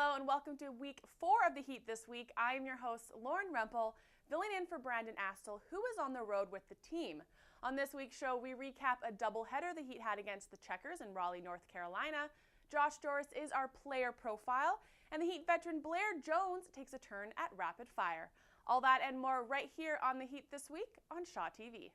Hello and welcome to week 4 of the Heat this week. I am your host, Lauren Rempel, filling in for Brandon Astle, who is on the road with the team. On this week's show, we recap a doubleheader the Heat had against the Checkers in Raleigh, North Carolina. Josh Doris is our player profile, and the Heat veteran Blair Jones takes a turn at rapid fire. All that and more right here on the Heat this week on SportzCast.TV.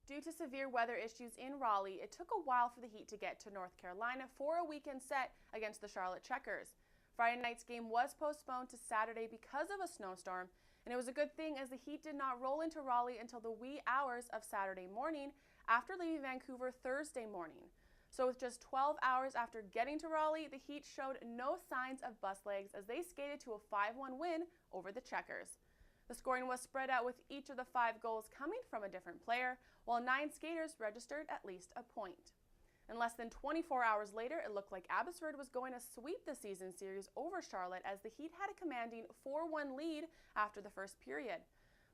Due to severe weather issues in Raleigh, it took a while for the Heat to get to North Carolina for a weekend set against the Charlotte Checkers. Friday night's game was postponed to Saturday because of a snowstorm, and it was a good thing as the Heat did not roll into Raleigh until the wee hours of Saturday morning after leaving Vancouver Thursday morning. So with just 12 hours after getting to Raleigh, the Heat showed no signs of bus legs as they skated to a 5-1 win over the Checkers. The scoring was spread out with each of the 5 goals coming from a different player, while 9 skaters registered at least a point. And less than 24 hours later, it looked like Abbotsford was going to sweep the season series over Charlotte as the Heat had a commanding 4-1 lead after the first period.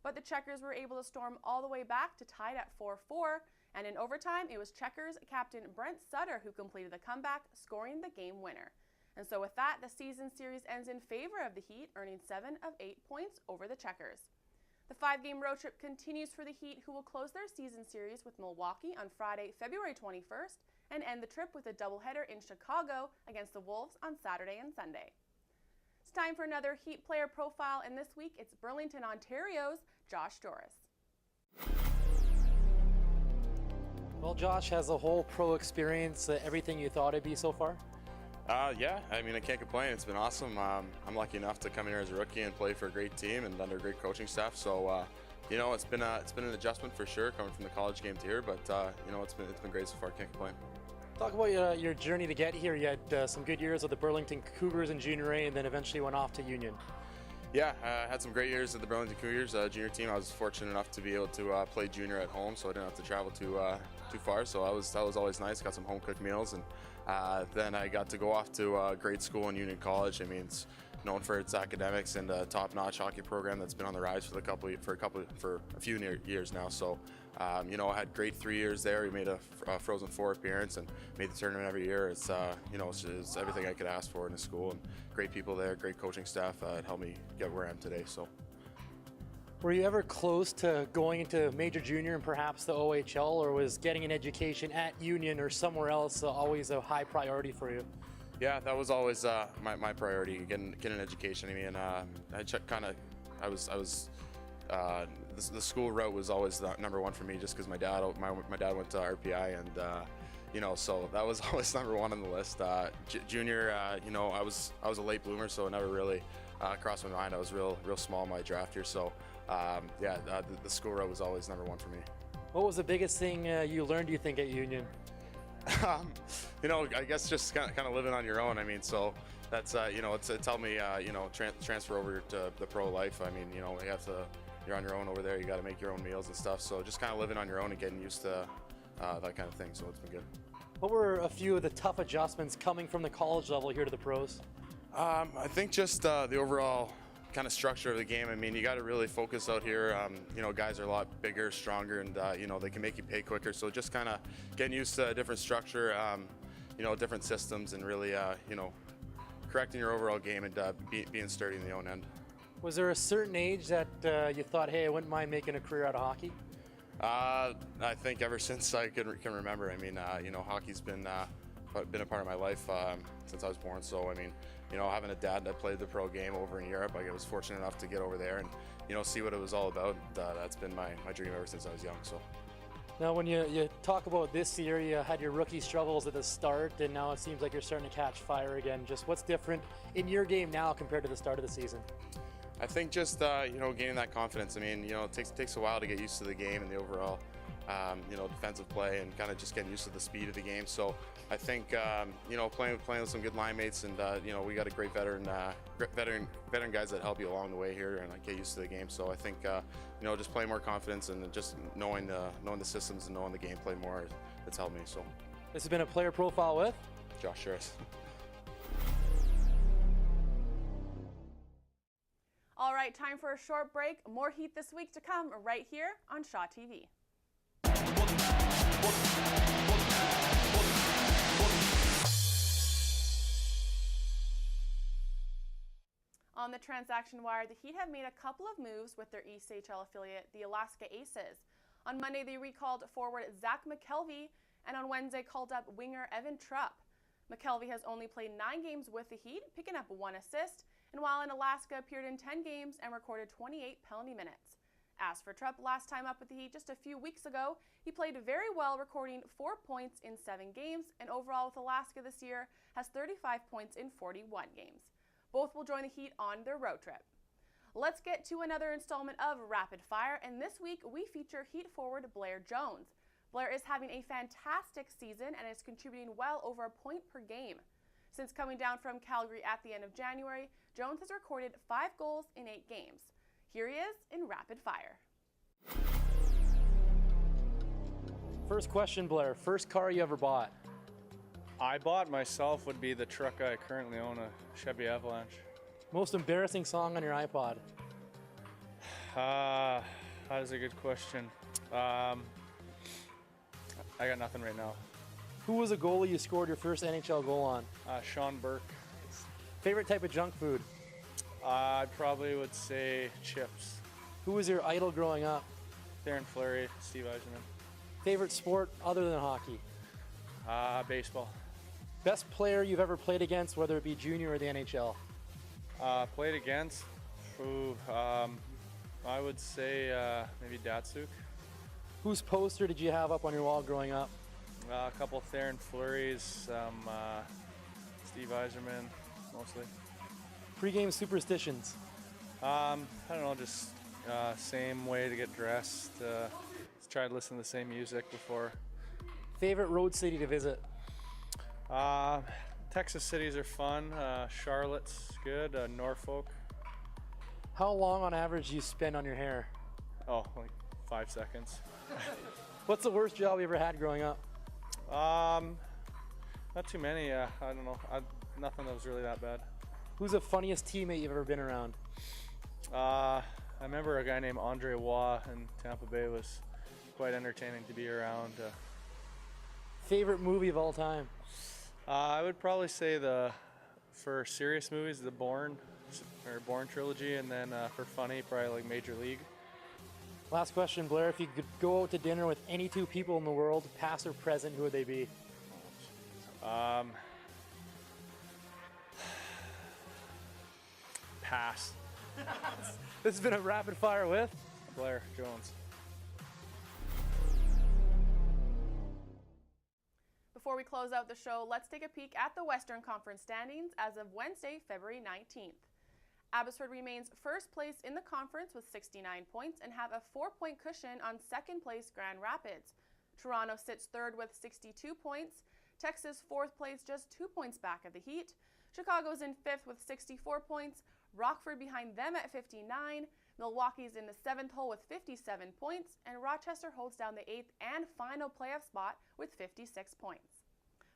But the Checkers were able to storm all the way back to tied at 4-4, and in overtime, it was Checkers captain Brent Sutter who completed the comeback, scoring the game winner. And so with that, the season series ends in favor of the Heat, earning 7 of 8 points over the Checkers. The 5-game road trip continues for the Heat, who will close their season series with Milwaukee on Friday, February 21st, and end the trip with a doubleheader in Chicago against the Wolves on Saturday and Sunday. It's time for another Heat player profile, and this week it's Burlington, Ontario's Josh Doris. Well, Josh has a whole pro experience, everything you thought it'd be so far? Yeah, I mean, I can't complain. It's been awesome. I'm lucky enough to come in here as a rookie and play for a great team and under great coaching staff. So, you know, it's been an adjustment for sure coming from the college game to here. But you know, it's been great so far. Can't complain. Talk about your journey to get here. You had some good years with the Burlington Cougars in Junior A, and then eventually went off to Union. Yeah, I had some great years at the Burlington Cougars junior team. I was fortunate enough to be able to play junior at home, so I didn't have to travel too far. So that was always nice. Got some home cooked meals, and then I got to go off to grade school in Union College. I mean, it's known for its academics and a top-notch hockey program that's been on the rise for a few years now. So, you know, I had great 3 years there. We made a Frozen Four appearance and made the tournament every year. It's you know, it's everything I could ask for in a school, and great people there, great coaching staff. It helped me get where I am today. So. Were you ever close to going into major junior and perhaps the OHL, or was getting an education at Union or somewhere else always a high priority for you? Yeah, that was always my priority, getting an education. I mean, the school route was always the number one for me, just because my dad went to RPI, and you know, so that was always number one on the list. Junior, you know, I was a late bloomer, so it never really crossed my mind. I was real small in my draft year, so yeah, the school route was always number one for me. What was the biggest thing you learned, do you think, at Union? You know, I guess just kind of living on your own. I mean, so that's you know, it's helped me you know, transfer over to the pro life. I mean, you know, you're on your own over there. You got to make your own meals and stuff. So just kind of living on your own and getting used to that kind of thing. So it's been good. What were a few of the tough adjustments coming from the college level here to the pros? I think just the overall kind of structure of the game. I mean, you got to really focus out here. You know, guys are a lot bigger, stronger, and you know, they can make you pay quicker. So just kind of getting used to a different structure, you know, different systems, and really, you know, correcting your overall game and being sturdy in the own end. Was there a certain age that you thought, hey, I wouldn't mind making a career out of hockey? I think ever since I can remember. I mean, you know, hockey's been a part of my life since I was born. So I mean, you know, having a dad that played the pro game over in Europe, I was fortunate enough to get over there and, you know, see what it was all about. That's been my dream ever since I was young. So. Now, when you talk about this year, you had your rookie struggles at the start, and now it seems like you're starting to catch fire again. Just what's different in your game now compared to the start of the season? I think just you know, gaining that confidence. I mean, you know, it takes a while to get used to the game and the overall defensive play and kind of just getting used to the speed of the game. So I think, playing with some good line mates, and we got a great veteran guys that help you along the way here and get used to the game. So I think, just playing more confidence and just knowing the systems and knowing the gameplay more, it's helped me. So This has been a Player Profile with Josh Harris. All right, time for a short break. More Heat this week to come right here on Shaw TV. On the transaction wire, the Heat have made a couple of moves with their ECHL affiliate, the Alaska Aces. On Monday, they recalled forward Zach McKelvey, and on Wednesday called up winger Evan Trupp. McKelvey has only played 9 games with the Heat, picking up 1 assist, and while in Alaska appeared in 10 games and recorded 28 penalty minutes. As for Trupp, last time up with the Heat just a few weeks ago, he played very well, recording 4 points in 7 games, and overall with Alaska this year has 35 points in 41 games. Both will join the Heat on their road trip. Let's get to another installment of Rapid Fire, and this week we feature Heat forward Blair Jones. Blair is having a fantastic season and is contributing well over a point per game. Since coming down from Calgary at the end of January, Jones has recorded 5 goals in 8 games. Here he is in Rapid Fire. First question, Blair. First car you ever bought? I bought myself would be the truck I currently own, a Chevy Avalanche. Most embarrassing song on your iPod? That is a good question. I got nothing right now. Who was a goalie you scored your first NHL goal on? Sean Burke. Favorite type of junk food? I probably would say chips. Who was your idol growing up? Darren Fleury, Steve Eiserman. Favorite sport other than hockey? Baseball. Best player you've ever played against, whether it be junior or the NHL? Played against? I would say maybe Datsuk. Whose poster did you have up on your wall growing up? A couple Darren Fleury's, Steve Eiserman, mostly. Pre-game superstitions? I don't know, just same way to get dressed. Try to listen to the same music before. Favorite road city to visit? Texas cities are fun. Charlotte's good. Norfolk. How long on average do you spend on your hair? Oh, like 5 seconds. What's the worst job you ever had growing up? Not too many. I don't know. Nothing that was really that bad. Who's the funniest teammate you've ever been around? I remember a guy named Andre Waugh in Tampa Bay was quite entertaining to be around. Favorite movie of all time? I would probably say for serious movies, the Bourne trilogy, and then for funny, probably like Major League. Last question, Blair. If you could go out to dinner with any 2 people in the world, past or present, who would they be? Pass. This has been a Rapid Fire with Blair Jones. Before we close out the show, let's take a peek at the Western Conference standings as of Wednesday, February 19th. Abbotsford remains first place in the conference with 69 points and have a 4-point cushion on second place Grand Rapids. Toronto sits third with 62 points. Texas fourth place, just 2 points back of the Heat. Chicago's in fifth with 64 points. Rockford behind them at 59. Milwaukee's in the 7th hole with 57 points. And Rochester holds down the 8th and final playoff spot with 56 points.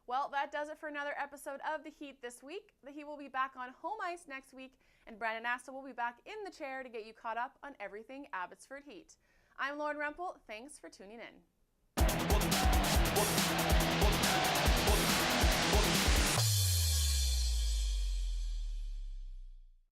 Well, that does it for another episode of The Heat this week. The Heat will be back on home ice next week, and Brandon Asta will be back in the chair to get you caught up on everything Abbotsford Heat. I'm Lauren Rempel. Thanks for tuning in.